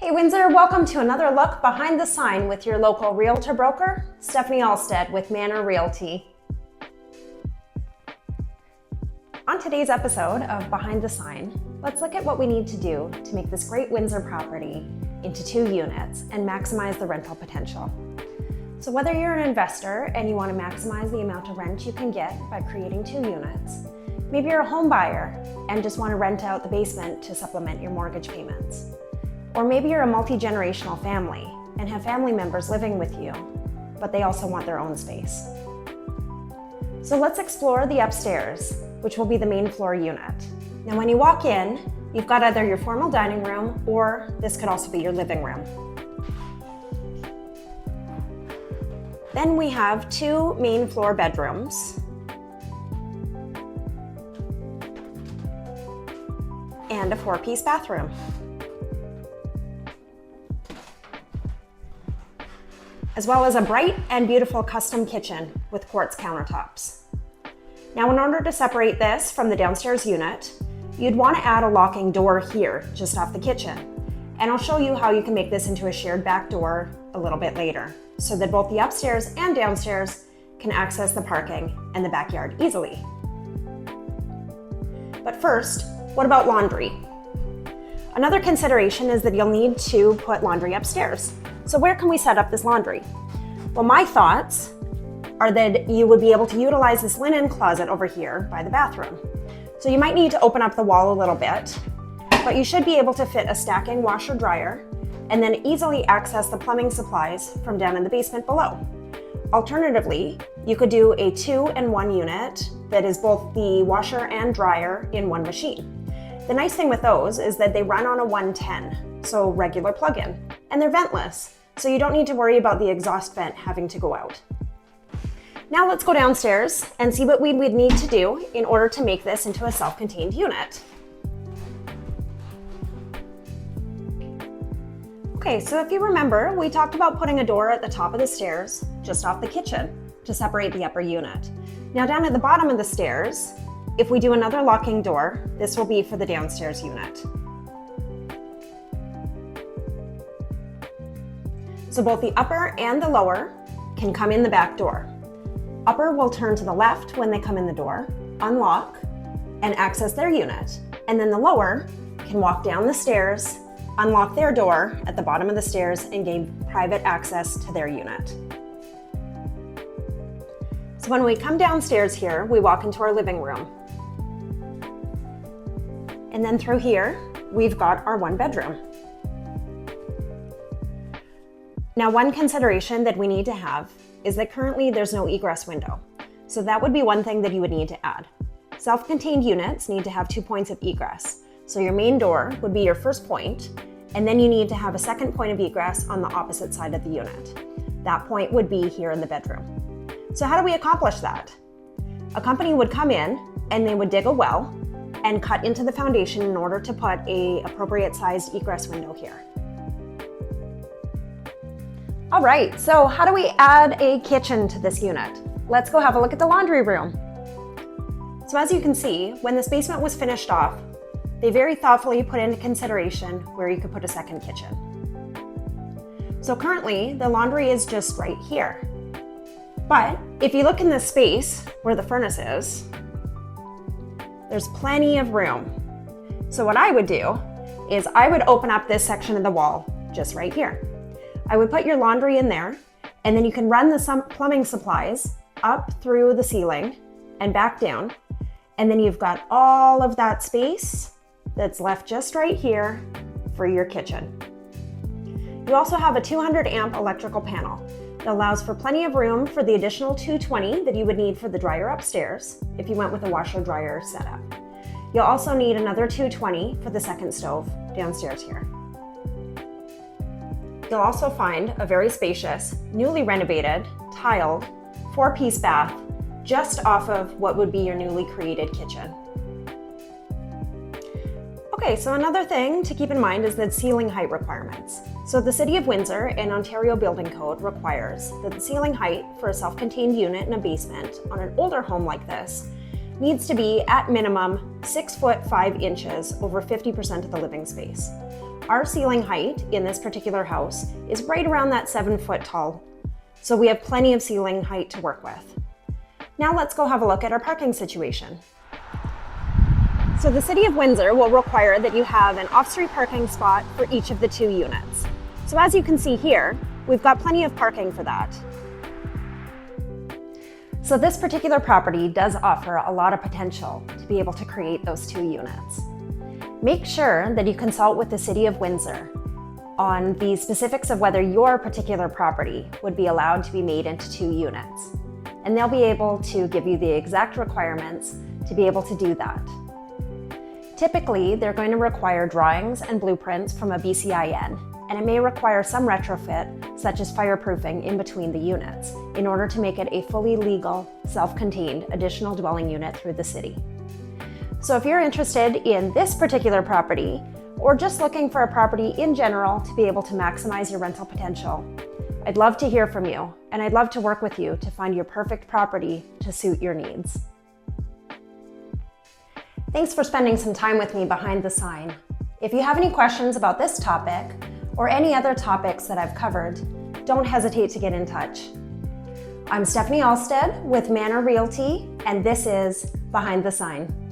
Hey Windsor, welcome to another look behind the sign with your local Realtor broker, Stephanie Ahlstedt with Manor Realty. On today's episode of Behind the Sign, let's look at what we need to do to make this great Windsor property into 2 units and maximize the rental potential. So whether you're an investor and you want to maximize the amount of rent you can get by creating 2 units, maybe you're a home buyer and just want to rent out the basement to supplement your mortgage payments. Or maybe you're a multi-generational family and have family members living with you, but they also want their own space. So let's explore the upstairs, which will be the main floor unit. Now when you walk in, you've got either your formal dining room or this could also be your living room. Then we have 2 main floor bedrooms and a 4-piece bathroom. As well as a bright and beautiful custom kitchen with quartz countertops. Now in order to separate this from the downstairs unit, you'd want to add a locking door here just off the kitchen. And I'll show you how you can make this into a shared back door a little bit later, so that both the upstairs and downstairs can access the parking and the backyard easily. But first, what about laundry? Another consideration is that you'll need to put laundry upstairs. So where can we set up this laundry? Well, my thoughts are that you would be able to utilize this linen closet over here by the bathroom. So you might need to open up the wall a little bit, but you should be able to fit a stacking washer dryer and then easily access the plumbing supplies from down in the basement below. Alternatively, you could do a 2-in-1 unit that is both the washer and dryer in one machine. The nice thing with those is that they run on a 110, so regular plug-in, and they're ventless, so you don't need to worry about the exhaust vent having to go out. Now let's go downstairs and see what we'd need to do in order to make this into a self-contained unit. Okay, so if you remember, we talked about putting a door at the top of the stairs, just off the kitchen, to separate the upper unit. Now down at the bottom of the stairs, if we do another locking door, this will be for the downstairs unit. So both the upper and the lower can come in the back door. Upper will turn to the left when they come in the door, unlock, and access their unit. And then the lower can walk down the stairs, unlock their door at the bottom of the stairs, and gain private access to their unit. So when we come downstairs here, we walk into our living room. And then through here, we've got our 1 bedroom. Now, one consideration that we need to have is that currently there's no egress window. So that would be one thing that you would need to add. Self-contained units need to have 2 points of egress. So your main door would be your first point, and then you need to have a second point of egress on the opposite side of the unit. That point would be here in the bedroom. So how do we accomplish that? A company would come in and they would dig a well and cut into the foundation in order to put an appropriate sized egress window here. All right, so how do we add a kitchen to this unit? Let's go have a look at the laundry room. So as you can see, when this basement was finished off, they very thoughtfully put into consideration where you could put a second kitchen. So currently, the laundry is just right here. But if you look in this space where the furnace is, there's plenty of room. So what I would do is I would open up this section of the wall just right here. I would put your laundry in there, and then you can run the plumbing supplies up through the ceiling and back down. And then you've got all of that space that's left just right here for your kitchen. You also have a 200 amp electrical panel that allows for plenty of room for the additional 220 that you would need for the dryer upstairs if you went with a washer dryer setup. You'll also need another 220 for the second stove downstairs here. You'll also find a very spacious, newly renovated, tiled, 4-piece bath just off of what would be your newly created kitchen. Okay, so another thing to keep in mind is the ceiling height requirements. So the City of Windsor and Ontario Building Code requires that the ceiling height for a self-contained unit in a basement on an older home like this needs to be at minimum 6 foot 5 inches over 50% of the living space. our ceiling height in this particular house is right around that 7 foot tall. So we have plenty of ceiling height to work with. Now let's go have a look at our parking situation. So the City of Windsor will require that you have an off-street parking spot for each of the 2 units. So as you can see here, we've got plenty of parking for that. So this particular property does offer a lot of potential to be able to create those 2 units. Make sure that you consult with the City of Windsor on the specifics of whether your particular property would be allowed to be made into 2 units. And they'll be able to give you the exact requirements to be able to do that. Typically, they're going to require drawings and blueprints from a BCIN, and it may require some retrofit, such as fireproofing in between the units, in order to make it a fully legal, self-contained additional dwelling unit through the city. So if you're interested in this particular property, or just looking for a property in general to be able to maximize your rental potential, I'd love to hear from you, and I'd love to work with you to find your perfect property to suit your needs. Thanks for spending some time with me behind the sign. If you have any questions about this topic or any other topics that I've covered, don't hesitate to get in touch. I'm Stephanie Ahlstedt with Manor Realty, and this is Behind the Sign.